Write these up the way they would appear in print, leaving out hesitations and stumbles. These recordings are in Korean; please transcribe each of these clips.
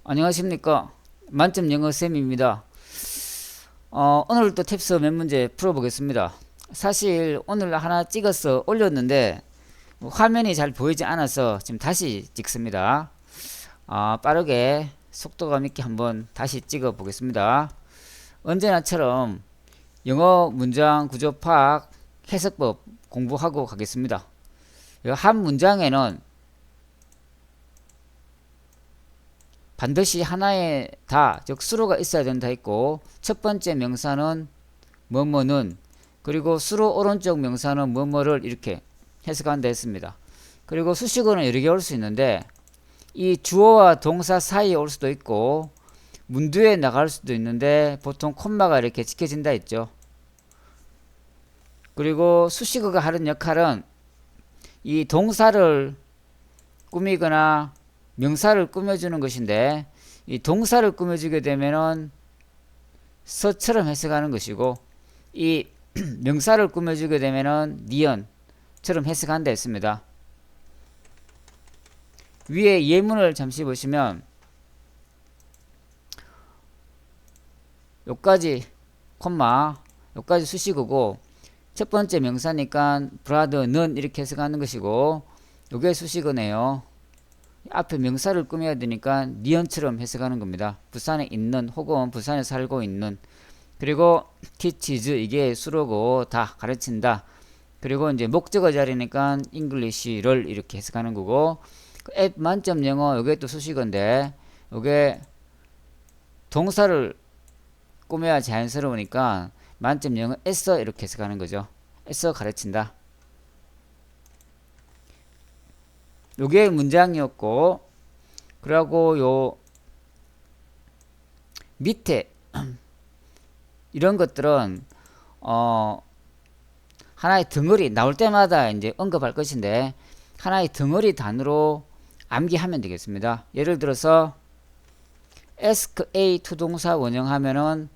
안녕하십니까. 만점 영어 쌤입니다. 오늘도 탭스 몇 문제 풀어보겠습니다. 사실 오늘 하나 찍어서 올렸는데 화면이 잘 보이지 않아서 지금 다시 찍습니다. 빠르게 속도감 있게 한번 다시 찍어 보겠습니다. 언제나처럼 영어 문장 구조 파악 해석법 공부하고 가겠습니다. 한 문장에는 반드시 하나의 다, 즉 수로가 있어야 된다 했고, 첫 번째 명사는 뭐뭐는, 그리고 수로 오른쪽 명사는 뭐뭐를 이렇게 해석한다 했습니다. 그리고 수식어는 여러 개 올 수 있는데 이 주어와 동사 사이에 올 수도 있고 문두에 나갈 수도 있는데 보통 콤마가 이렇게 지켜진다 했죠. 그리고 수식어가 하는 역할은 이 동사를 꾸미거나 명사를 꾸며주는 것인데, 이 동사를 꾸며주게 되면은 서처럼 해석하는 것이고, 이 명사를 꾸며주게 되면은 니은처럼 해석한다 했습니다. 위에 예문을 잠시 보시면 요까지 콤마, 요까지 수식어고, 첫 번째 명사니까 브라더는 이렇게 해석하는 것이고, 요게 수식어네요. 앞에 명사를 꾸며야 되니까 니은처럼 해석하는 겁니다. 부산에 있는 혹은 부산에 살고 있는, 그리고 teaches 이게 수로고 다 가르친다. 그리고 이제 목적어 자리니까 English를 이렇게 해석하는 거고, 앱 만점 영어 요게 또 수식어인데 요게 동사를 꾸며야 자연스러우니까 만점 영어 애써 이렇게 해석하는 거죠. 애써 가르친다. 요게 문장이었고, 그리고 요 밑에 이런 것들은 하나의 덩어리 나올 때마다 이제 언급할 것인데 하나의 덩어리 단어로 암기하면 되겠습니다. 예를 들어서 ask A 투동사 원형하면은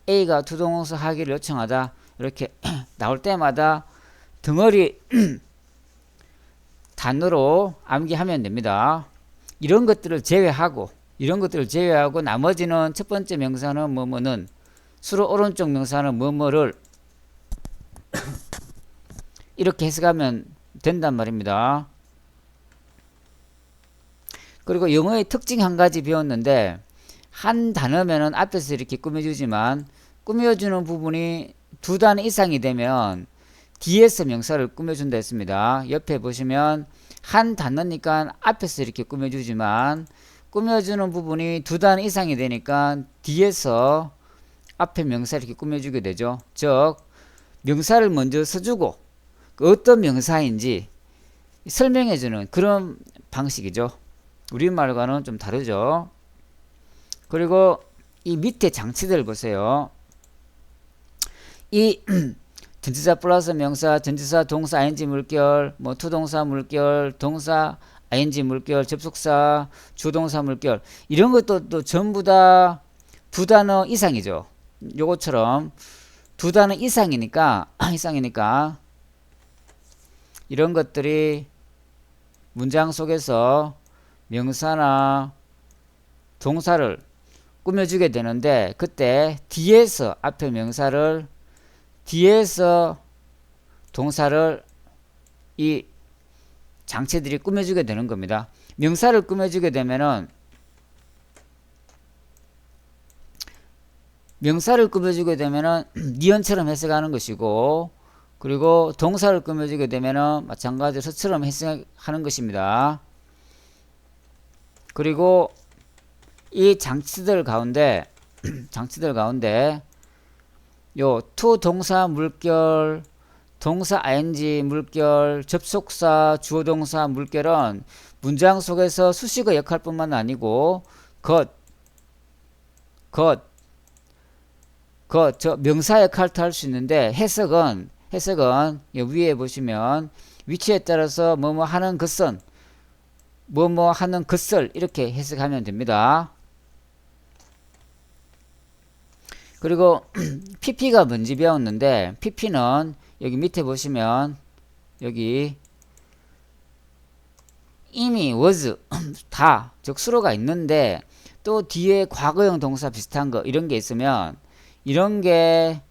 A가 투동사 하기를 요청하다, 이렇게 나올 때마다 덩어리 단어로 암기하면 됩니다. 이런 것들을 제외하고 나머지는 첫 번째 명사는 뭐뭐는, 수로 오른쪽 명사는 뭐뭐를 이렇게 해석하면 된단 말입니다. 그리고 영어의 특징 한 가지 배웠는데, 한 단어면은 앞에서 이렇게 꾸며주지만 꾸며주는 부분이 두 단어 이상이 되면 뒤에서 명사를 꾸며준다 했습니다. 옆에 보시면 한 단어니까 앞에서 이렇게 꾸며주지만 꾸며주는 부분이 두 단어 이상이 되니까 뒤에서 앞에 명사 이렇게 꾸며주게 되죠. 즉 명사를 먼저 써주고 그 어떤 명사인지 설명해주는 그런 방식이죠. 우리말과는 좀 다르죠. 그리고 이 밑에 장치들 보세요. 이 전치사 플러스 명사, 전치사, 동사, ing 물결, 뭐 투동사 물결, 동사, ing 물결, 접속사, 주동사 물결, 이런 것도 또 전부 다 두 단어 이상이죠. 요것처럼 두 단어 이상이니까 이런 것들이 문장 속에서 명사나 동사를 꾸며주게 되는데, 그때 뒤에서 앞에 명사를 뒤에서 동사를 이 장치들이 꾸며주게 되는 겁니다. 명사를 꾸며주게 되면은 니은처럼 해석하는 것이고, 그리고 동사를 꾸며주게 되면은 마찬가지로 서처럼 해석하는 것입니다. 그리고 이 장치들 가운데 요 to 동사 물결, 동사 ing 물결, 접속사 주어 동사 물결은 문장 속에서 수식어 역할뿐만 아니고 저 명사 역할도 할 수 있는데, 해석은 위에 보시면 위치에 따라서 뭐뭐 하는 것은 뭐뭐 하는 것을 이렇게 해석하면 됩니다. 그리고 pp가 뭔지 배웠는데, pp는 여기 밑에 보시면 여기 이미 was 다 적수로가 있는데 또 뒤에 과거형 동사 비슷한 거 이런 게 있으면 이런 게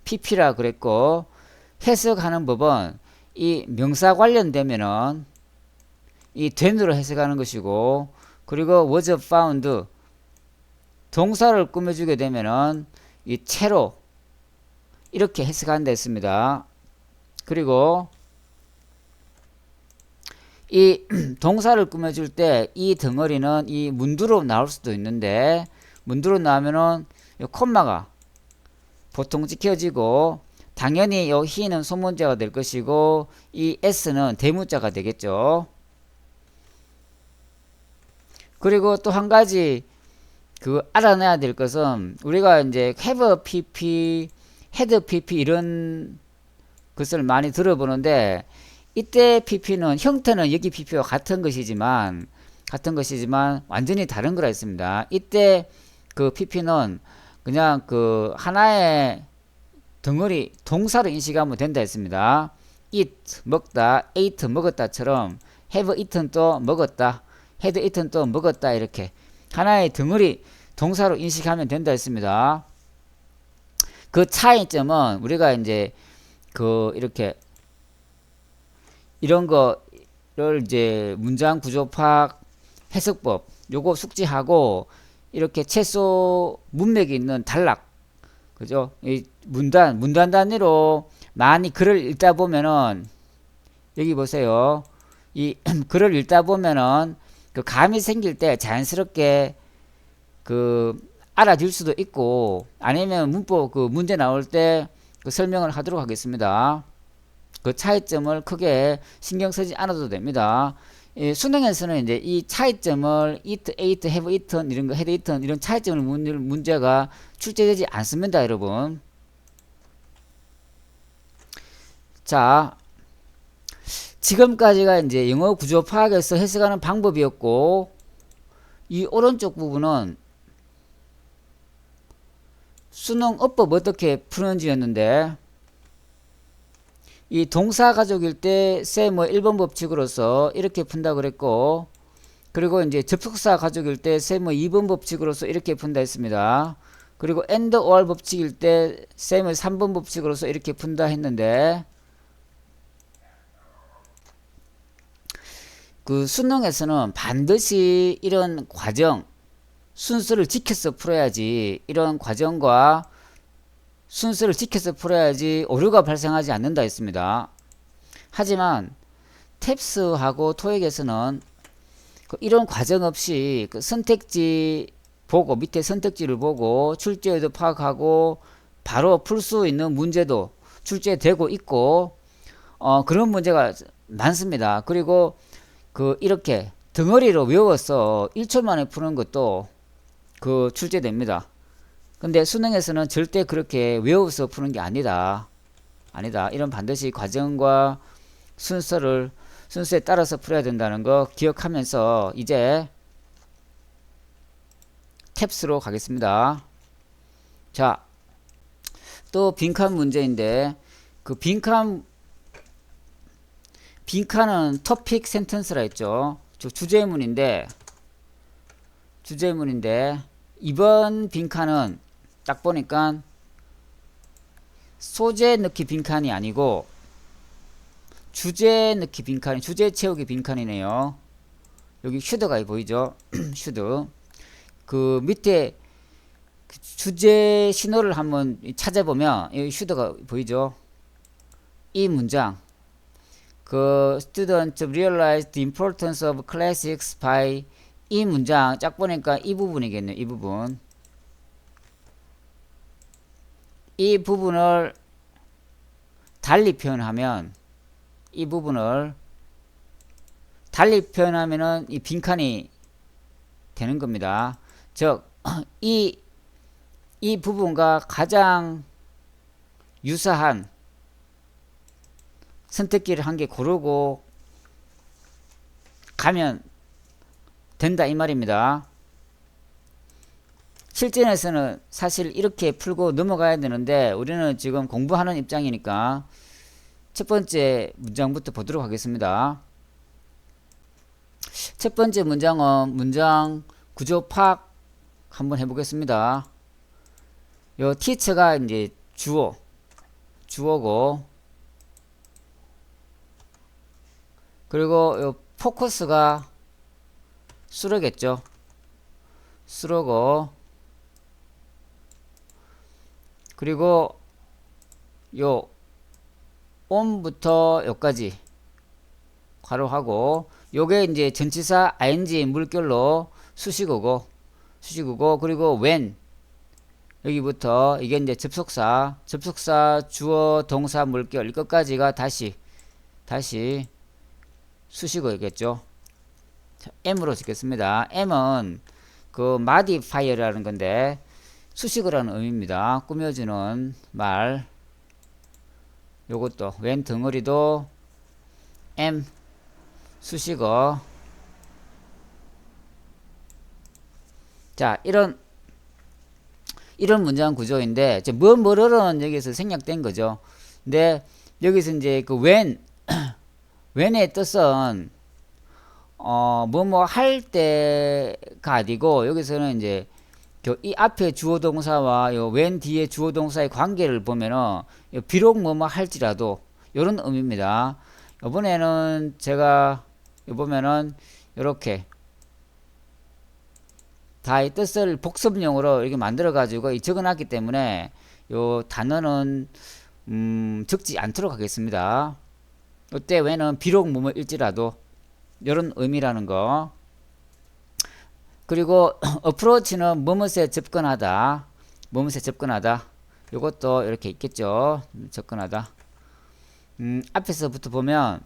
pp라 그랬고, 해석하는 법은 이 명사 관련되면은 이 then으로 해석하는 것이고, 그리고 was found 동사를 꾸며주게 되면은 이 채로 이렇게 해석한다 했습니다. 그리고 이 동사를 꾸며줄 때 이 덩어리는 이 문두로 나올 수도 있는데, 문두로 나오면은 이 콤마가 보통 지켜지고, 당연히 이 he는 소문자가 될 것이고 이 s는 대문자가 되겠죠. 그리고 또 한 가지 알아내야 될 것은, 우리가 이제 have pp, had pp 이런 것을 많이 들어보는데, 이때 pp는 형태는 여기 pp와 같은 것이지만 완전히 다른 거라 했습니다. 이때 pp는 그냥 하나의 덩어리 동사로 인식하면 된다 했습니다. eat 먹다, ate 먹었다처럼 have eaten 또 먹었다, had eaten 또 먹었다, 이렇게 하나의 덩어리 동사로 인식하면 된다 했습니다. 그 차이점은 우리가 이제 이렇게 이런 거를 이제 문장 구조 파악 해석법 요거 숙지하고, 이렇게 최소 문맥이 있는 단락, 그죠? 이 문단 단위로 많이 글을 읽다 보면은, 여기 보세요. 이 글을 읽다 보면은 감이 생길 때 자연스럽게 알아들 수도 있고, 아니면 문법 문제 나올 때 설명을 하도록 하겠습니다. 그 차이점을 크게 신경 쓰지 않아도 됩니다. 수능에서는 이제 이 차이점을 eat, ate, have eaten 이런 거, had eaten 이런 차이점을 묻는 문제가 출제되지 않습니다, 여러분. 자, 지금까지가 이제 영어 구조 파악에서 해석하는 방법이었고, 이 오른쪽 부분은 수능 어법 어떻게 푸는지였는데, 이 동사 가족일 때 쌤의 1번 법칙으로서 이렇게 푼다 그랬고, 그리고 이제 접속사 가족일 때 쌤의 2번 법칙으로서 이렇게 푼다 했습니다. 그리고 and or 법칙일 때 쌤의 3번 법칙으로서 이렇게 푼다 했는데, 수능에서는 반드시 이런 과정 순서를 지켜서 풀어야지, 이런 과정과 순서를 지켜서 풀어야지 오류가 발생하지 않는다 했습니다. 하지만 탭스하고 토익에서는 이런 과정 없이 선택지 보고, 밑에 선택지를 보고 출제도 파악하고 바로 풀 수 있는 문제도 출제되고 있고, 그런 문제가 많습니다. 그리고 이렇게 덩어리로 외워서 1초 만에 푸는 것도 출제됩니다. 근데 수능에서는 절대 그렇게 외워서 푸는 게 아니다. 이런 반드시 과정과 순서에 따라서 풀어야 된다는 거 기억하면서 이제 탭스로 가겠습니다. 자, 또 빈칸 문제인데, 빈칸은 토픽 센텐스라 했죠. 주제문인데 이번 빈칸은 딱 보니까 소재 넣기 빈칸이 아니고 주제 넣기 빈칸이, 주제 채우기 빈칸이네요. 여기 슈드가 보이죠? 슈드. 밑에 주제 신호를 한번 찾아보면 여기 슈드가 보이죠? 이 문장, students realize the importance of classics by, 이 문장 쫙 보니까 이 부분이겠네요. 이 부분. 이 부분을 달리 표현하면, 이 빈칸이 되는 겁니다. 즉, 이 부분과 가장 유사한 선택지를 한 개 고르고 가면 된다, 이 말입니다. 실전에서는 사실 이렇게 풀고 넘어가야 되는데, 우리는 지금 공부하는 입장이니까 첫 번째 문장부터 보도록 하겠습니다. 첫 번째 문장은 문장 구조 파악 한번 해보겠습니다. 요 teacher가 이제 주어고, 그리고 요 focus가 수로겠죠. 수로고, 그리고 요 on부터 여기까지 괄호하고, 요게 이제 전치사 ing 물결로 수식어고, 그리고 when 여기부터 이게 이제 접속사 주어 동사 물결 끝까지가 다시 수식어겠죠. 자, M으로 짓겠습니다. M은 그 modifier라는 건데 수식어라는 의미입니다. 꾸며주는 말. 요것도 when 덩어리도 M 수식어. 자, 이런 문장 구조인데, 뭐뭐는 여기서 생략된 거죠. 근데 여기서 이제 그 when의 뜻은 뭐뭐 할 때가 아니고, 여기서는 이제 이 앞에 주어 동사와 요 when 뒤에 주어 동사의 관계를 보면은 비록 뭐뭐 할지라도 요런 의미입니다. 이번에는 제가 보면은 요렇게 다 이 뜻을 복습용으로 이렇게 만들어 가지고 적어놨기 때문에 요 단어는 적지 않도록 하겠습니다. 이때 왜는 비록 뭐뭐일지라도 이런 의미라는 거. 그리고 approach는 뭐뭇에 접근하다, 요것도 이렇게 있겠죠. 접근하다. 앞에서부터 보면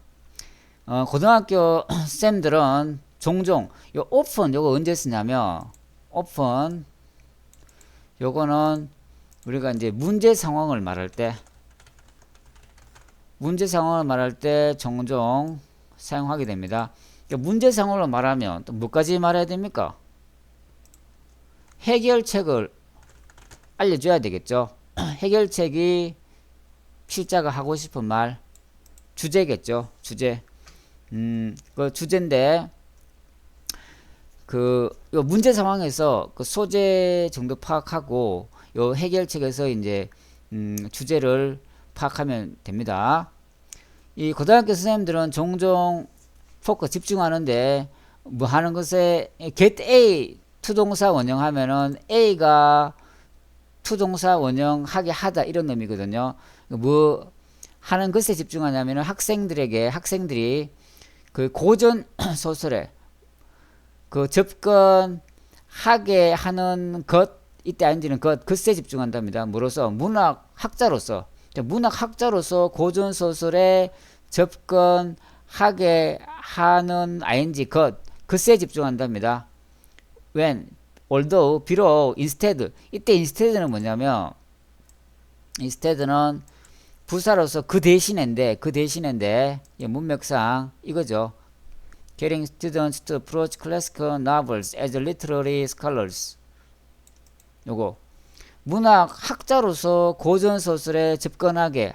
고등학교 쌤들은 종종 요 often 요거 언제 쓰냐면, often 요거는 우리가 이제 문제 상황을 말할 때 종종 사용하게 됩니다. 문제 상황으로 말하면 또 뭐까지 말해야 됩니까? 해결책을 알려줘야 되겠죠. 해결책이 필자가 하고 싶은 말, 주제겠죠. 주제. 그 주제인데, 요 문제 상황에서 그 소재 정도 파악하고, 요 해결책에서 이제, 주제를 파악하면 됩니다. 이 고등학교 선생님들은 종종 포커스 집중하는데, 뭐 하는 것에, get A 투동사 원형하면은 A가 투동사 원형하게 하다 이런 의미거든요. 뭐 하는 것에 집중하냐면은 학생들이 그 고전 소설에 그 접근하게 하는 것, 이때 앉는 것에 집중한답니다. 뭐로서? 문학학자로서 고전 소설에 접근하게 하는 ing 것에 집중한답니다. when, although, 비록, instead. 이때 instead는 뭐냐면, instead는 부사로서 그 대신인데 문맥상 이거죠. Getting students to approach classical novels as literary scholars. 요거 문학학자로서 고전 소설에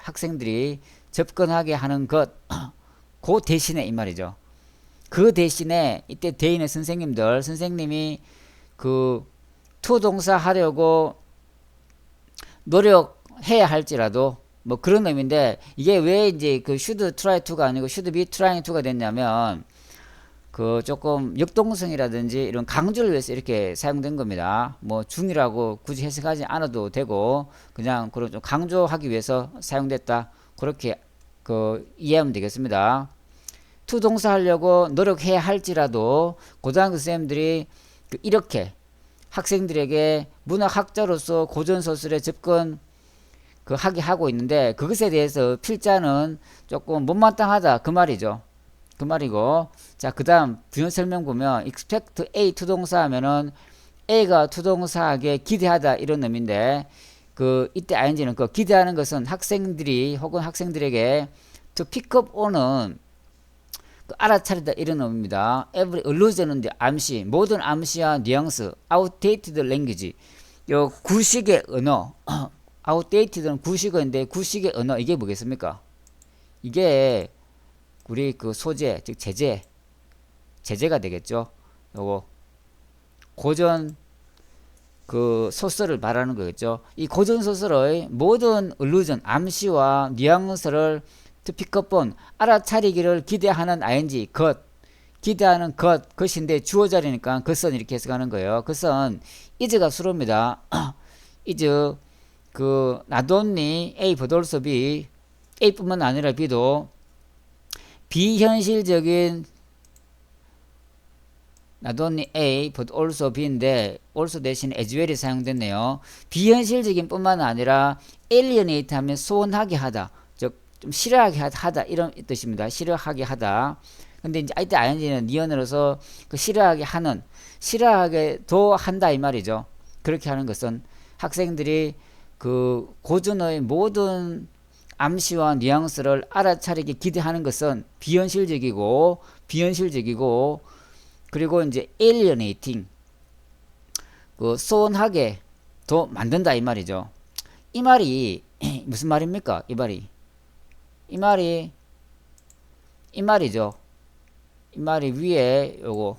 학생들이 접근하게 하는 것, 그 대신에 이 말이죠. 그 대신에 이때 대인의 선생님이 그 투동사 하려고 노력해야 할지라도 뭐 그런 의미인데, 이게 왜 이제 그 should try to가 아니고 should be trying to가 됐냐면, 그 조금 역동성이라든지 이런 강조를 위해서 이렇게 사용된 겁니다. 뭐 중이라고 굳이 해석하지 않아도 되고, 그냥 그런 좀 강조하기 위해서 사용됐다, 그렇게 그 이해하면 되겠습니다. 투동사 하려고 노력해야 할지라도 고등학교 선생님들이 이렇게 학생들에게 문학학자로서 고전소설에 접근 하게 하고 있는데, 그것에 대해서 필자는 조금 못마땅하다 그 말이죠. 그 말이고, 자, 그 다음 부연 설명 보면 expect A 투동사 하면은 A가 투동사에게 기대하다 이런 의미인데, 이때 ing는 기대하는 것은 학생들이 혹은 학생들에게 to pick up on은 알아차리다 이런 의미입니다. every allusion은 암시, 모든 암시와 뉘앙스, outdated language, 요 구식의 언어, outdated는 구식어인데 구식의 언어, 이게 뭐겠습니까? 이게 우리 그 소재, 즉 제재, 제재가 되겠죠. 요거 고전 그 소설을 말하는 거겠죠. 이 고전 소설의 모든 illusion, 암시와 뉘앙스를 to pick up on, 알아차리기를 기대하는 ing, 기대하는 것인데 주어 자리니까 것은 이렇게 해석하는 거예요. 것은 is가 수로입니다. is 그 not only A but also B, A뿐만 아니라 B도 비현실적인 not only A but also B인데 also 대신 as well이 사용됐네요. 비현실적인 뿐만 아니라 alienate 하면 소원하게 하다, 즉 좀 싫어하게 하다 이런 뜻입니다. 싫어하게 하다. 근데 이제 이때 ing는 니언으로서 그 싫어하게 하는, 싫어하게도 한다 이 말이죠. 그렇게 하는 것은 학생들이 그 고전의 모든 암시와 뉘앙스를 알아차리게 기대하는 것은 비현실적이고 그리고 이제 alienating, 그 소원하게 도 만든다 이 말이죠. 이 말이 무슨 말입니까? 이 말이죠. 이 말이 위에 요거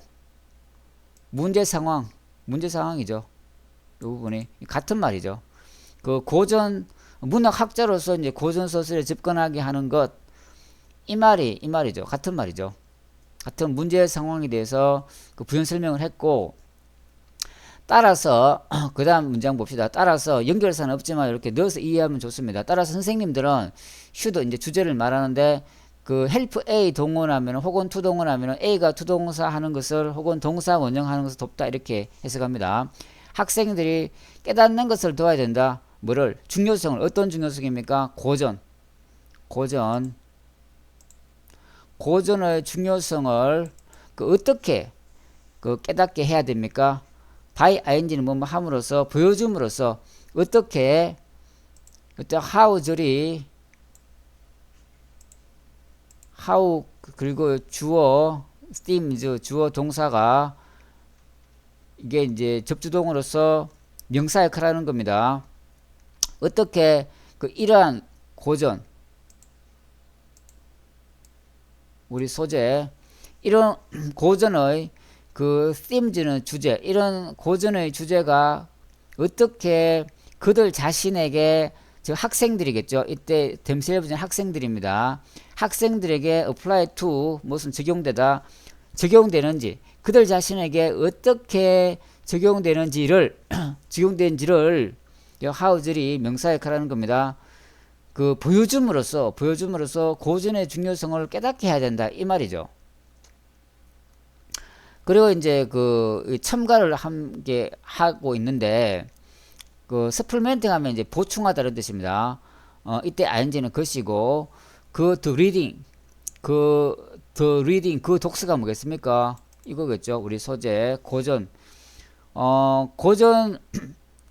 문제 상황이죠. 요 부분이 같은 말이죠. 그 고전 문학학자로서 이제 고전 소설에 접근하게 하는 것, 이 말이죠. 같은 말이죠. 같은 문제 상황에 대해서 그 부연 설명을 했고, 따라서 그 다음 문장 봅시다. 따라서 연결사는 없지만 이렇게 넣어서 이해하면 좋습니다. 따라서 선생님들은 should 이제 주제를 말하는데 그 help A 동원하면 혹은 to 동원하면 A가 to 동사 하는 것을 혹은 동사 원형하는 것을 돕다 이렇게 해석합니다. 학생들이 깨닫는 것을 도와야 된다. 뭐를? 중요성을. 어떤 중요성입니까? 고전의 중요성을 그 어떻게 그 깨닫게 해야 됩니까? by ing는 뭐 함으로써, 보여줌으로써 어떻게 그때 how 그리고 주어 themes 주어 동사가 이게 이제 접주동으로서 명사 역할을 하는 겁니다. 어떻게 그 이러한 고전, 우리 소재, 이런 고전의 그 themes는 주제, 이런 고전의 주제가 어떻게 그들 자신에게, 즉 학생들이겠죠. 이때 themselves는 학생들입니다. 학생들에게 apply to 무슨 적용되는지, 그들 자신에게 어떻게 적용되는지를 how들이 명사 역할을 하는 겁니다. 그 보여줌으로써 고전의 중요성을 깨닫게 해야 된다 이 말이죠. 그리고 이제 그 첨가를 함께 하고 있는데, 그 supplementing 하면 이제 보충하다는 뜻입니다. 이때 ing는 것이고, the reading 그 독서가 뭐겠습니까? 이거겠죠. 우리 소재 고전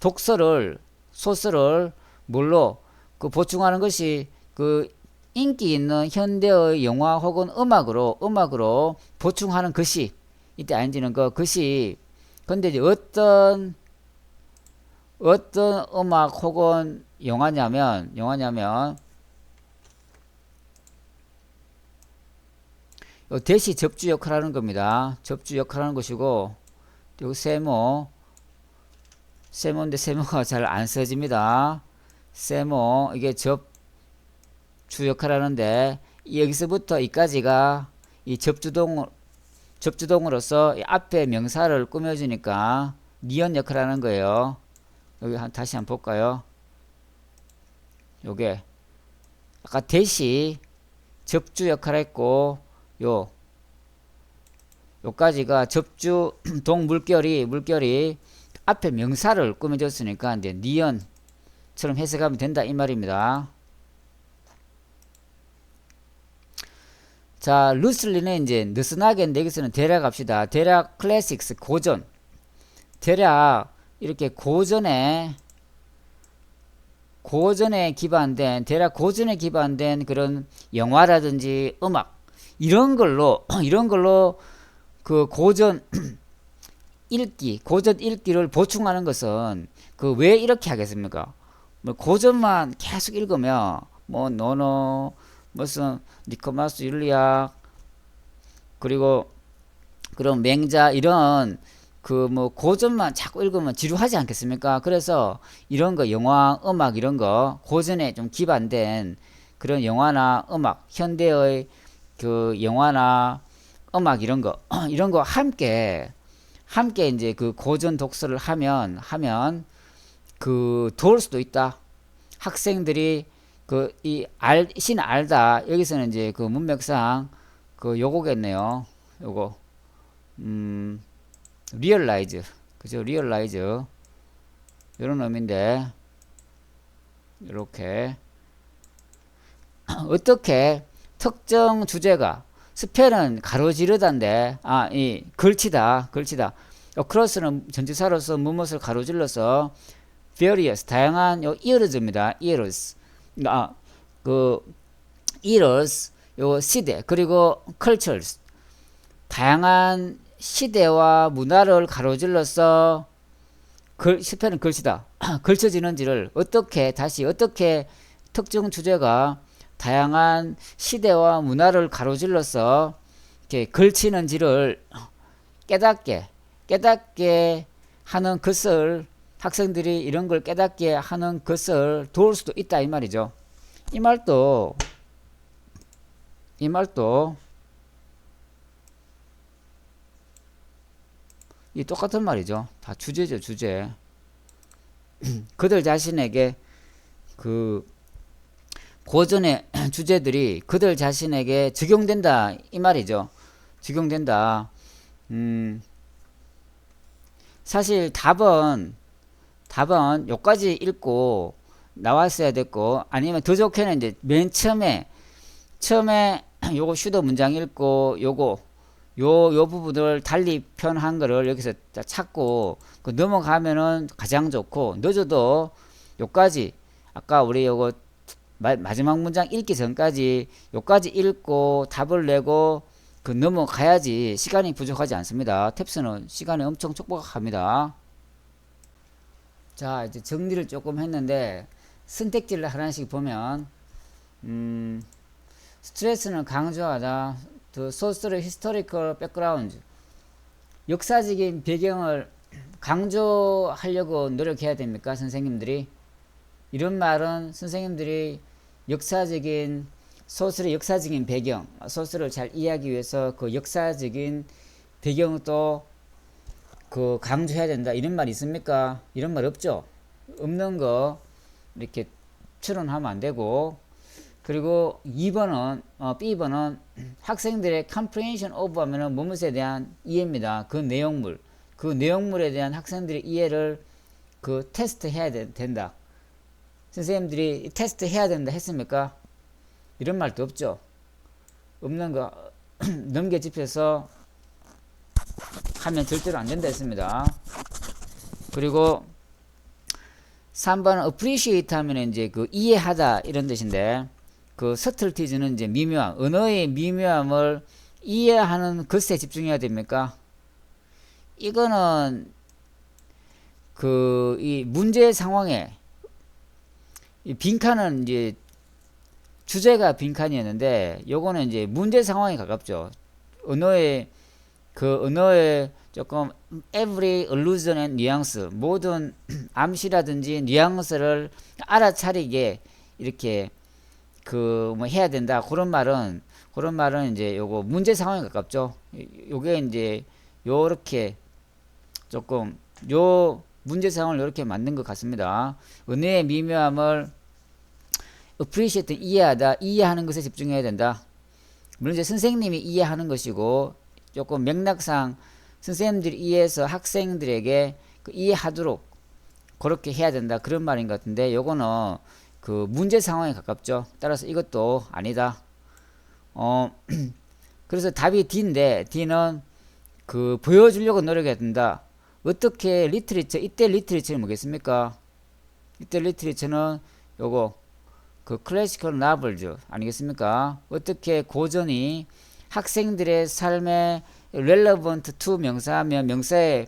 독서를, 소설을 뭘로 그 보충하는 것이 그 인기 있는 현대의 영화 혹은 음악으로 보충하는 것이, 이때 ing는 것이. 근데 이제 어떤 음악 혹은 영화냐면 대시 접주 역할을 하는 겁니다. 접주 역할을 하는 것이고, 요 세모인데 세모가 잘 안 써집니다. 세모, 이게 접주 역할을 하는데, 여기서부터 이까지가 이 접주동으로서 이 앞에 명사를 꾸며주니까 니언 역할을 하는 거예요. 여기 다시 한번 볼까요? 요게 아까 대시 접주 역할을 했고, 요까지가 접주동 물결이 앞에 명사를 꾸며줬으니까 이제 니언처럼 해석하면 된다 이 말입니다. 자, 루슬리는 이제 느슨하게인데 여기서는 대략 합시다. 대략 클래식스 고전, 대략 이렇게 고전에 기반된 그런 영화라든지 음악 이런 걸로 그 고전 읽기를 보충하는 것은 그 왜 이렇게 하겠습니까? 뭐 고전만 계속 읽으면 뭐 노노 무슨 니코마스 율리아 그리고 그럼 맹자 이런 그 뭐 고전만 자꾸 읽으면 지루하지 않겠습니까? 그래서 이런 거 영화, 음악 이런 거 고전에 좀 기반된 그런 영화나 음악, 현대의 그 영화나 음악 이런 거 이런 거 함께 이제 그 고전 독서를 하면 그 도울 수도 있다. 학생들이 그 신 알다 여기서는 이제 그 문맥상 그 요거겠네요. 요거 리얼라이즈 그죠? 리얼라이즈 이런 의미인데 이렇게 어떻게 특정 주제가 스펠은 가로지르다인데 이 걸치다 크로스는 전치사로서 무엇을 가로질러서 various 다양한 요 ears입니다. ears 그 ears 요 시대 그리고 cultures 다양한 시대와 문화를 가로질러서 스펠은 걸치다 걸쳐지는지를 어떻게 특정 주제가 다양한 시대와 문화를 가로질러서 이렇게 걸치는지를 깨닫게 하는 것을 학생들이 이런 걸 깨닫게 하는 것을 도울 수도 있다 이 말이죠. 이 말도 이 똑같은 말이죠. 다 주제죠, 주제. 그들 자신에게 그 고전의 주제들이 그들 자신에게 적용된다 이 말이죠. 적용된다. 사실 답은 요까지 읽고 나왔어야 됐고 아니면 더 좋게는 이제 맨 처음에 요거 슈더 문장 읽고 요 부분을 달리 표현한 거를 여기서 찾고 그 넘어가면은 가장 좋고 늦어도 요까지 아까 우리 요거 마지막 문장 읽기 전까지 요까지 읽고 답을 내고 그 넘어가야지 시간이 부족하지 않습니다. 탭스는 시간이 엄청 촉박합니다. 자 이제 정리를 조금 했는데 선택지를 하나씩 보면 스트레스는 강조하다 The social historical background 역사적인 배경을 강조하려고 노력해야 됩니까 선생님들이? 이런 말은 선생님들이 소설의 역사적인 배경 소설을 잘 이해하기 위해서 그 역사적인 배경도 그 강조해야 된다 이런 말 있습니까? 이런 말 없죠? 없는 거 이렇게 추론하면 안 되고 그리고 2번은 B번은 학생들의 comprehension of 하면은 무엇에 대한 이해입니다. 그 내용물에 대한 학생들의 이해를 그 테스트 해야 된다. 선생님들이 테스트 해야 된다 했습니까? 이런 말도 없죠. 없는 거 넘겨짚혀서 하면 절대로 안 된다 했습니다. 그리고 3번은 appreciate 하면 이제 그 이해하다 이런 뜻인데 그 subtle티es는 이제 미묘함, 언어의 미묘함을 이해하는 것에 집중해야 됩니까? 이거는 그 이 문제 상황에 이 빈칸은 이제 주제가 빈칸이었는데 요거는 이제 문제 상황에 가깝죠. 언어의 조금 every allusion and nuance 모든 암시라든지 뉘앙스를 알아차리게 이렇게 그 뭐 해야 된다 그런 말은 이제 요거 문제 상황에 가깝죠. 요게 이제 요렇게 조금 요 문제 상황을 이렇게 만든 것 같습니다. 은혜의 미묘함을 appreciate 이해하는 것에 집중해야 된다. 물론 이제 선생님이 이해하는 것이고 조금 맥락상 선생님들이 이해해서 학생들에게 그 이해하도록 그렇게 해야 된다 그런 말인 것 같은데 요거는 그 문제 상황에 가깝죠. 따라서 이것도 아니다. 그래서 답이 D인데 D는 그 보여주려고 노력해야 된다. 어떻게 리트리처 이때 리트리처는 뭐겠습니까? 이때 리트리처는 요거 그 클래시컬 나블즈 아니겠습니까? 어떻게 고전이 학생들의 삶에 relevant to 명사하면 명사에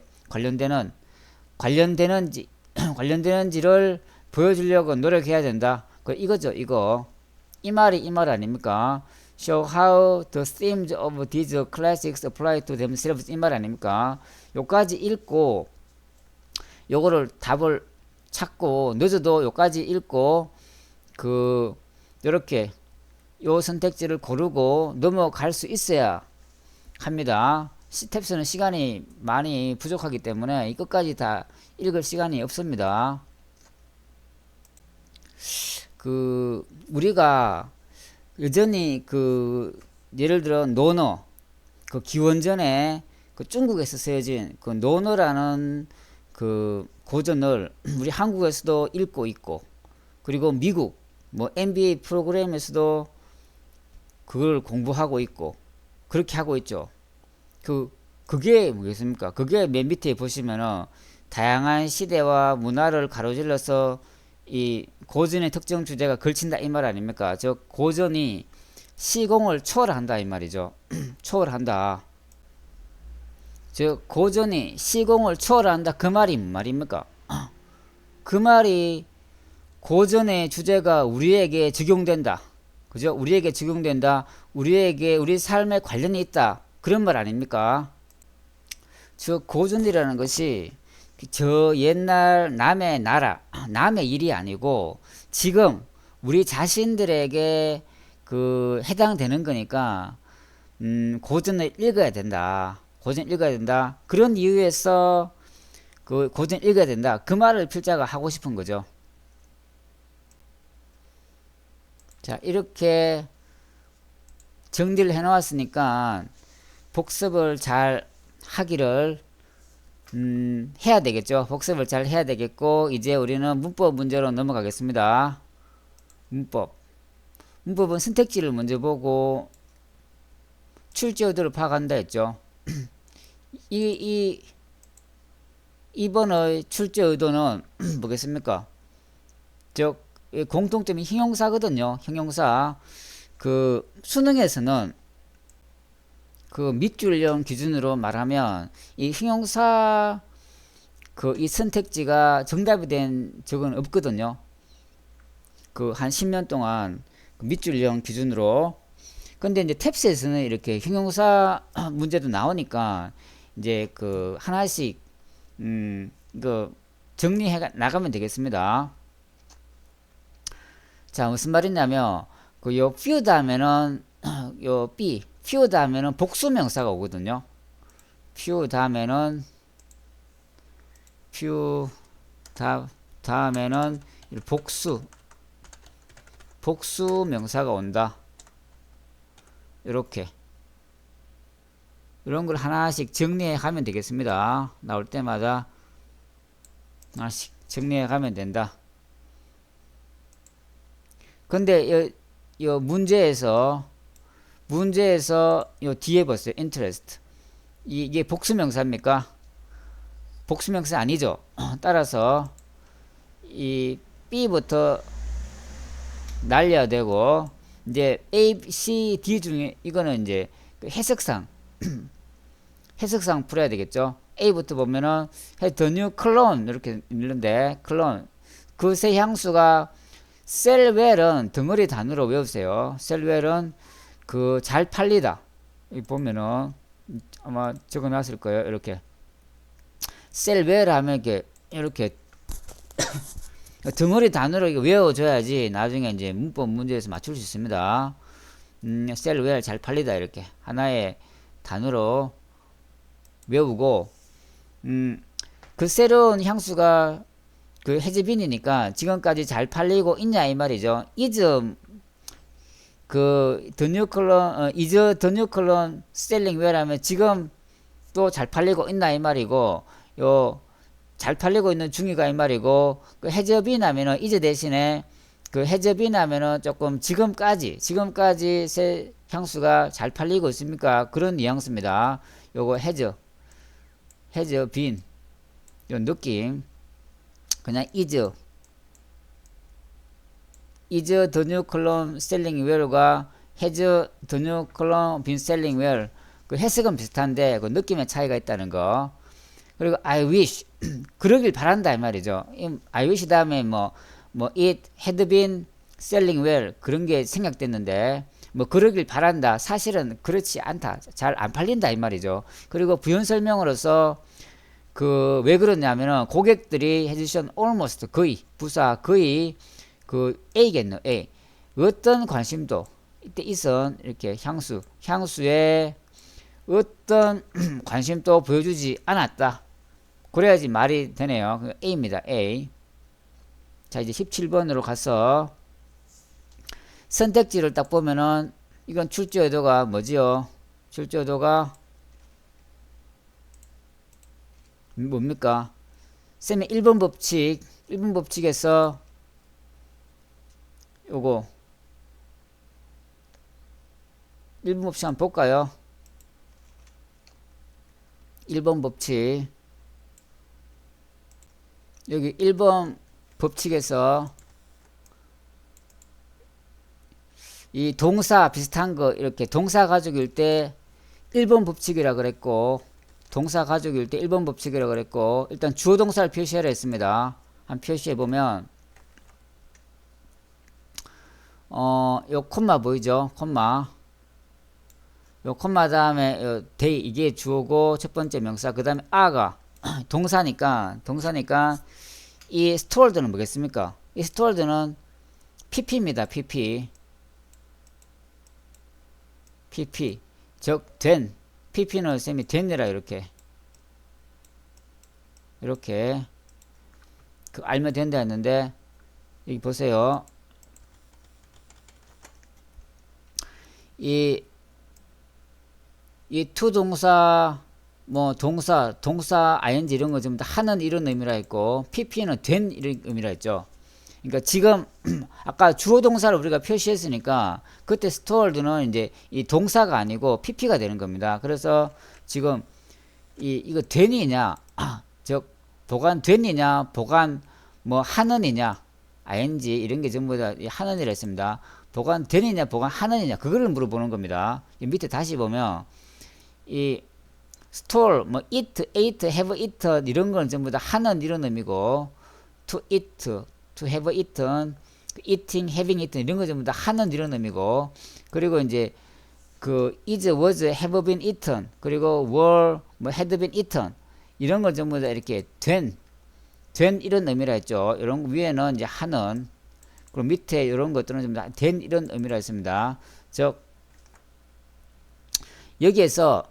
관련되는지를 보여주려고 노력해야 된다. 이거죠, 이거. 이 말 아닙니까? show how the themes of these classics apply to themselves 이 말 아닙니까? 요까지 읽고 요거를 답을 찾고 늦어도 요까지 읽고 그 요렇게 요 선택지를 고르고 넘어갈 수 있어야 합니다. 스텝스는 시간이 많이 부족하기 때문에 이 끝까지 다 읽을 시간이 없습니다. 그 우리가 여전히 그 예를 들어 노너 그 기원전에 그 중국에서 쓰여진 그 노너라는 그 고전을 우리 한국에서도 읽고 있고 그리고 미국 뭐 MBA 프로그램에서도 그걸 공부하고 있고 그렇게 하고 있죠. 그게 뭐겠습니까? 그게 맨 밑에 보시면은 다양한 시대와 문화를 가로질러서 이 고전의 특정 주제가 걸친다 이 말 아닙니까? 즉 고전이 시공을 초월한다 이 말이죠. 초월한다. 즉 고전이 시공을 초월한다 그 말이 뭔 말입니까? 그 말이 고전의 주제가 우리에게 적용된다. 그죠? 우리에게 적용된다. 우리에게 우리 삶에 관련이 있다. 그런 말 아닙니까? 즉 고전이라는 것이 저 옛날 남의 나라, 남의 일이 아니고 지금 우리 자신들에게 그 해당되는 거니까 고전을 읽어야 된다. 고전 읽어야 된다. 그런 이유에서 그 고전 읽어야 된다. 그 말을 필자가 하고 싶은 거죠. 자, 이렇게 정리를 해 놓았으니까 복습을 잘 하기를 해야 되겠죠. 복습을 잘 해야 되겠고 이제 우리는 문법 문제로 넘어가겠습니다. 문법은 선택지를 먼저 보고 출제 의도를 파악한다 했죠. 이번의 출제 의도는 뭐겠습니까? 즉 공통점이 형용사거든요. 형용사. 그 수능에서는 그 밑줄형 기준으로 말하면 이 형용사 그 이 선택지가 정답이 된 적은 없거든요. 그 한 10년 동안 그 밑줄형 기준으로. 근데 이제 탭스에서는 이렇게 형용사 문제도 나오니까 이제 그 하나씩 그 정리해 나가면 되겠습니다. 자, 무슨 말이냐면 그 요 few 다음에는 요 be few 다음에는 복수 명사가 오거든요. few 다음에는 few 다음에는 복수 명사가 온다. 이렇게 이런 걸 하나씩 정리해 가면 되겠습니다. 나올 때마다 하나씩 정리해 가면 된다. 근데 요 문제에서 요 뒤에 보세요. interest. 이게 복수명사입니까? 복수명사 아니죠. 따라서 이 B부터 날려야 되고 이제 A, C, D 중에 이거는 이제 그 해석상 해석상 풀어야 되겠죠. A부터 보면은 the new clone 이렇게 있는데 clone 그 새 향수가 셀웰은 덩어리 단어로 외우세요. 셀웰은 그 잘 팔리다. 이 보면은 아마 적어놨을 거예요. 이렇게 셀웰 하면 이렇게 덩어리 단어로 외워줘야지 나중에 이제 문법 문제에서 맞출 수 있습니다. 셀웰 잘 팔리다 이렇게 하나의 단어로 외우고 그 새로운 향수가 그 해즈빈이니까 지금까지 잘 팔리고 있냐 이 말이죠. is 그 the new clone is the new clone selling well 하면 지금 또 잘 팔리고 있나 이 말이고 요 잘 팔리고 있는 중이가 이 말이고 그 has been 하면은 is 대신에 그 has been 하면은 조금 지금까지 새 향수가 잘 팔리고 있습니까? 그런 뉘앙스입니다. 요거 has been 요 느낌 그냥 is the new clone selling well과 has the new clone been selling well 그 해석은 비슷한데 그 느낌의 차이가 있다는 거. 그리고 I wish 그러길 바란다 이 말이죠. I wish 다음에 뭐 it had been selling well 그런 게 생략됐는데 뭐 그러길 바란다. 사실은 그렇지 않다. 잘 안 팔린다 이 말이죠. 그리고 부연 설명으로서 그 왜 그러냐면은 고객들이 해주신 almost 거의 부사 거의 그 A겠노 A 어떤 관심도 이때 이선 이렇게 향수에 어떤 관심도 보여주지 않았다. 그래야지 말이 되네요. A입니다. A. 자 이제 17번으로 가서 선택지를 딱 보면은 이건 출제 의도가 뭐지요? 출제 의도가 뭡니까? 쌤의 1번 법칙에서 요거 1번 법칙 한번 볼까요? 1번 법칙 여기 1번 법칙에서 이 동사 비슷한 거 이렇게 동사 가족일 때 1번 법칙이라 그랬고 동사 가족일 때 1번 법칙이라 그랬고 일단 주어 동사를 표시하라 했습니다. 한 표시해 보면 요 콤마 보이죠? 콤마 요 콤마 다음에 요 day 이게 주어고 첫 번째 명사 그 다음에 아가 동사니까 이 stored는 뭐겠습니까? 이 stored는 pp입니다. pp 즉 된 pp는 쌤이 된이라 이렇게 그 알면 된다 했는데 여기 보세요. 이 to 동사 뭐 동사 ing 이런 거 전부 다 하는 이런 의미라 했고 pp는 된 이런 의미라 했죠. 그러니까 지금 아까 주어 동사를 우리가 표시했으니까 그때 stored는 이제 이 동사가 아니고 pp가 되는 겁니다. 그래서 지금 이거 된이냐 즉 보관된이냐 보관 뭐 하느니냐 ing 이런 게 전부 다 하느니라 했습니다. 보관되느냐 보관하느냐 그거를 물어보는 겁니다. 밑에 다시 보면 이 store 뭐 eat, ate, have eaten 이런 건 전부 다 하는 이런 의미고 to eat, to have eaten, eating, having eaten 이런 거 전부 다 하는 이런 의미고 그리고 이제 그 is, was, have been eaten 그리고 were, 뭐 had been eaten 이런 걸 전부 다 이렇게 된 이런 의미라 했죠. 이런 거 위에는 이제 하는 그리고 밑에 이런 것들은 좀 다 된 이런 의미라 했습니다. 즉 여기에서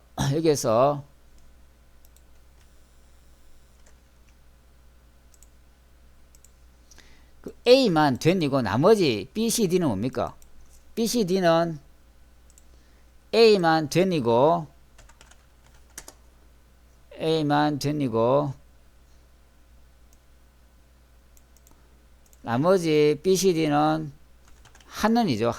그 A만 된이고 나머지 B, C, D는 뭡니까? B, C, D는 A만 된이고 나머지 B, C, D는 하는이죠.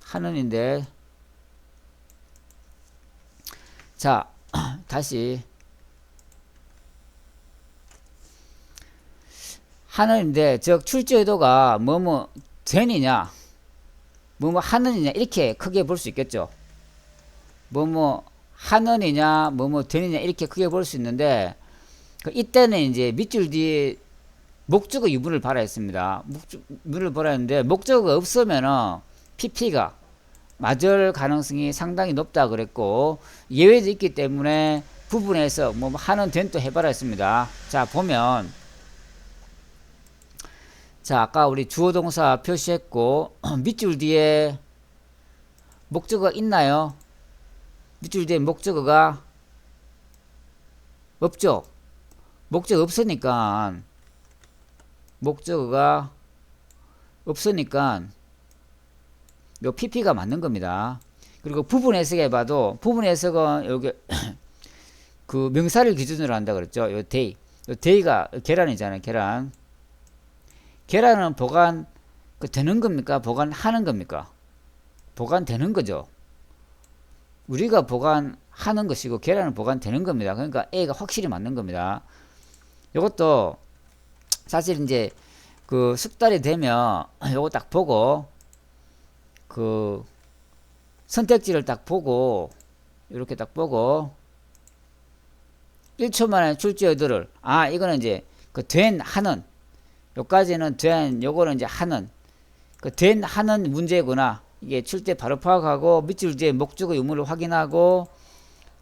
하는인데 자 다시 하는인데 즉 출제 의도가 뭐뭐 된이냐 뭐뭐 하느냐 이렇게 크게 볼 수 있겠죠. 뭐뭐 하느냐 뭐뭐 되느냐 이렇게 크게 볼 수 있는데 이때는 이제 밑줄 뒤에 목적어 유무를 봐라 했습니다. 유무를 봐라 했는데 목적어가 없으면은 pp가 맞을 가능성이 상당히 높다 그랬고 예외도 있기 때문에 부분에서 뭐 하는 된 또 해봐라 했습니다. 자 보면 자 아까 우리 주어 동사 표시했고 밑줄 뒤에 목적어가 있나요? 밑줄 뒤에 목적어가 없죠. 목적어 없으니까 요 pp가 맞는 겁니다. 그리고 부분 해석해 봐도 부분 해석은 여기 그 명사를 기준으로 한다 그랬죠. 요 day가 계란이잖아요. 계란은 보관 되는 겁니까? 보관하는 겁니까? 보관되는 거죠. 우리가 보관하는 것이고 계란은 보관되는 겁니다. 그러니까 A가 확실히 맞는 겁니다. 이것도 사실 이제 그 숙달이 되면 요거 딱 보고 그 선택지를 딱 보고 이렇게 딱 보고 1초 만에 출제 의도를 이거는 이제 그 된 하는 요까지는 된, 요거는 이제 하는, 그 된 하는 문제구나. 이게 출 때 바로 파악하고 밑줄 뒤에 목적어 유무를 확인하고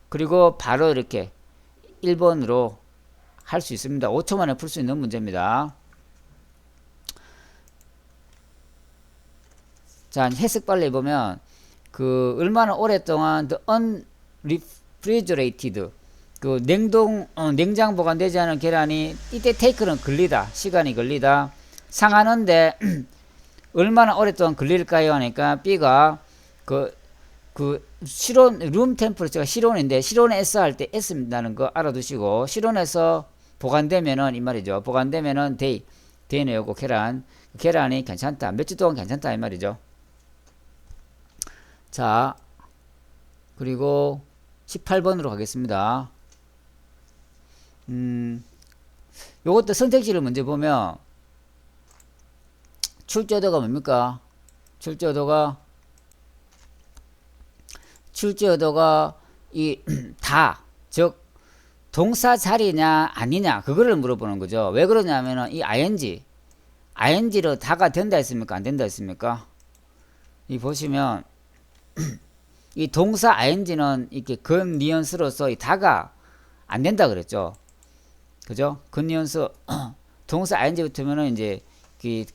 그리고 바로 이렇게 1번으로 할 수 있습니다. 5초 만에 풀 수 있는 문제입니다. 자, 해석 빨리 보면 그 얼마나 오랫동안 the unrefrigerated 그 냉장 보관되지 않은 계란이 이때 take는 걸리다. 시간이 걸리다. 상하는데 얼마나 오랫동안 걸릴까요? 하니까 B가 그 실온 룸 템퍼레처가 실온인데 실온에 S 할 때 S라는 거 알아두시고 실온에서 보관되면은 이 말이죠. 보관되면은 day는 요거 계란이 괜찮다. 몇 주 동안 괜찮다 이 말이죠. 자, 그리고 18번으로 가겠습니다. 요것도 선택지를 먼저 보면 출제어도가 뭡니까? 출제어도가 이 다, 즉 동사 자리냐 아니냐 그거를 물어보는 거죠. 왜 그러냐면은 이 ing로 다가 된다 했습니까? 안 된다 했습니까? 이 보시면 이 동사 ing는 이렇게 근니언스로서 이 다가 안 된다 그랬죠. 그죠? 근니언스 동사 ing 붙으면은 이제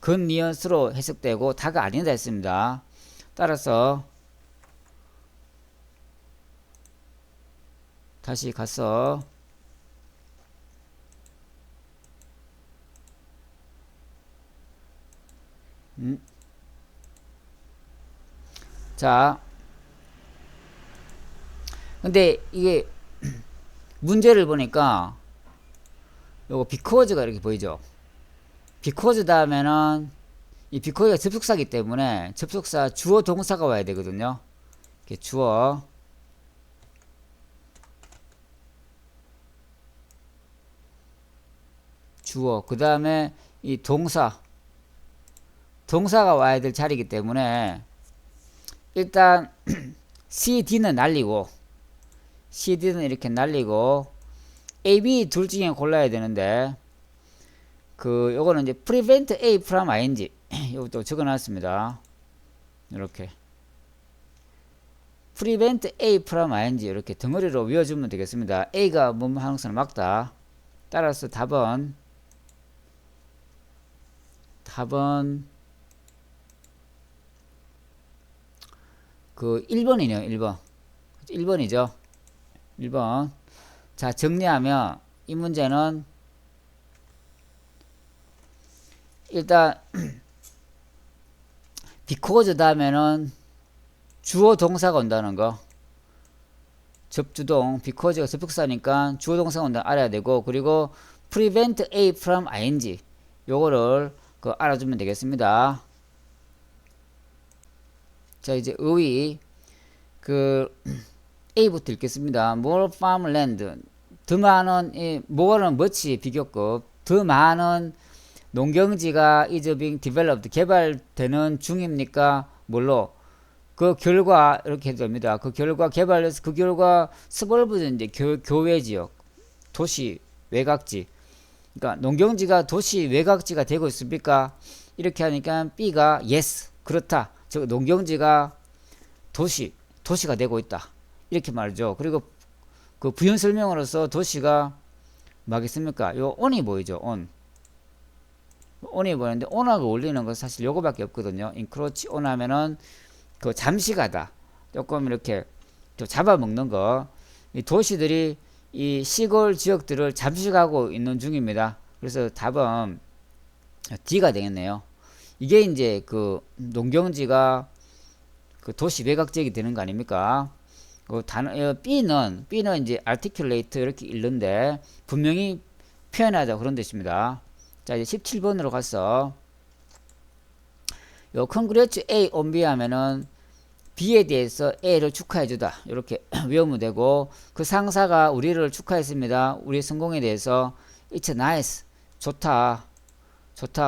근니언스로 해석되고 다가 아니다 했습니다. 따라서 다시 가서 자, 근데 이게 문제를 보니까 요거 because가 이렇게 보이죠. because 다음에는 이 because가 접속사기 때문에 접속사 주어 동사가 와야 되거든요. 이렇게 주어 그 다음에 이 동사가 와야 될 자리이기 때문에 일단 CD는 날리고 CD는 이렇게 날리고 A, B 둘 중에 골라야 되는데 요거는 이제 prevent A from ing 이것도 적어놨습니다. 이렇게 prevent A from ing 이렇게 덩어리로 외워주면 되겠습니다. A가 뭐뭐 하는 것은 막다. 따라서 답은 그 1번이네요. 1번이죠. 1번. 자, 정리하면 이 문제는 일단 because 다음에는 주어 동사가 온다는 거. 접주동 because가 접속사니까 주어 동사가 온다 알아야 되고 그리고 prevent A from ing 요거를 알아주면 되겠습니다. 자, 이제 의의 A부터 읽겠습니다. More farmland 더 많은 more는 much 비교급 더 많은 농경지가 is being developed 개발되는 중입니까? 뭘로? 그 결과 이렇게 해도 됩니다. 그 결과 스벌브는 이제 교외 지역 도시 외곽지 그러니까 농경지가 도시 외곽지가 되고 있습니까? 이렇게 하니까 B가 yes 그렇다. 즉 농경지가 도시가 되고 있다. 이렇게 말이죠. 그리고 그 부연 설명으로서 도시가 뭐겠습니까? 요 on이 보이죠. on이 보이는데 on하고 올리는 건 사실 요거밖에 없거든요. encroach on 하면은 그 잠시 가다. 조금 이렇게 좀 잡아먹는 거. 이 도시들이 이 시골 지역들을 잠시 가고 있는 중입니다. 그래서 답은 D가 되겠네요. 이게 이제 그 농경지가 그 도시 외곽 지역이 되는 거 아닙니까? B는 이제 articulate 이렇게 읽는데 분명히 표현하자 그런 뜻입니다. 자, 이제 17번으로 가서 요 congrats A on B 하면은 B에 대해서 A를 축하해주다 이렇게 외우면 되고 그 상사가 우리를 축하했습니다. 우리 성공에 대해서 it's nice 좋다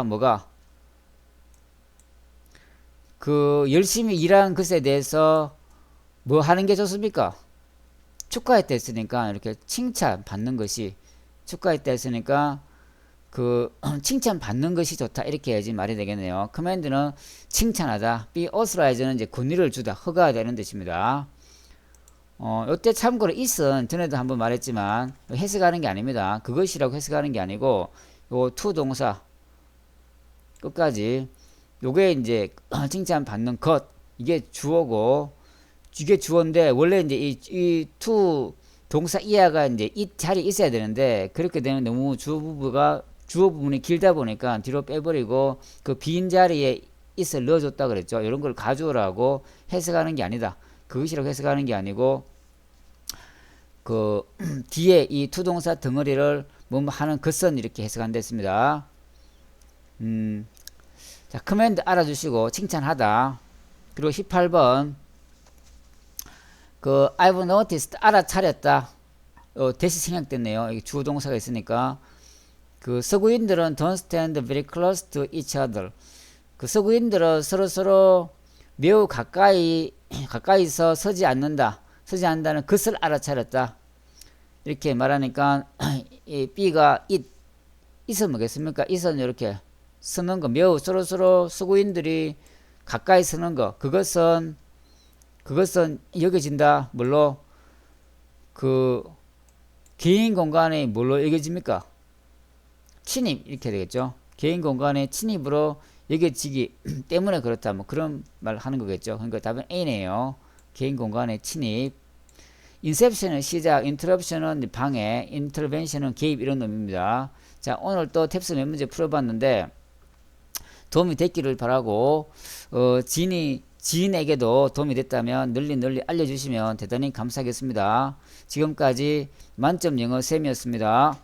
뭐가 그 열심히 일한 것에 대해서 뭐 하는 게 좋습니까? 축하했다 했으니까 이렇게 칭찬 받는 것이 축하했다 했으니까 그 칭찬받는 것이 좋다 이렇게 해야지 말이 되겠네요. command는 칭찬하다, be authorize는 이제 권위를 주다, 허가되는 뜻입니다. 요때 참고로 is은 전에도 한번 말했지만 해석하는 게 아닙니다. 그것이라고 해석하는 게 아니고 요 to 동사 끝까지 요게 이제 칭찬받는 것, 이게 주어고, 이게 주어인데 원래 이제 이 to 동사 이하가 이제 이 자리에 있어야 되는데, 그렇게 되면 너무 주어 부분이 길다 보니까 뒤로 빼버리고 그 빈 자리에 있을 넣어줬다 그랬죠. 이런 걸 가져오라고 해석하는 게 아니다. 그것이라고 해석하는 게 아니고 그 뒤에 이 to 동사 덩어리를 뭐 하는 것은 이렇게 해석한다 했습니다. 자, command 알아주시고 칭찬하다. 그리고 18번 그 I've noticed 알아차렸다. 대시 생략됐네요. 이게 주어 동사가 있으니까. 그 서구인들은 don't stand very close to each other. 그 서구인들은 서로 매우 가까이서 서지 않는다는 것을 알아차렸다. 이렇게 말하니까 이 B가 it은 뭐겠습니까? it은 이렇게 서는 거, 매우 서로 서구인들이 가까이 서는 거, 그것은 여겨진다. 뭘로? 그 개인 공간에 뭘로 여겨집니까? 침입, 이렇게 되겠죠. 개인 공간에 침입으로 여겨지기 때문에 그렇다, 뭐 그런 말 하는 거겠죠. 그러니까 답은 A네요. 개인 공간에 침입. 인셉션은 시작, 인터럽션은 방해, 인터벤션은 개입, 이런 의미입니다. 자, 오늘 또 탭스 몇 문제 풀어봤는데 도움이 됐기를 바라고, 지인에게도 도움이 됐다면 널리 알려주시면 대단히 감사하겠습니다. 지금까지 만점 영어 쌤이었습니다.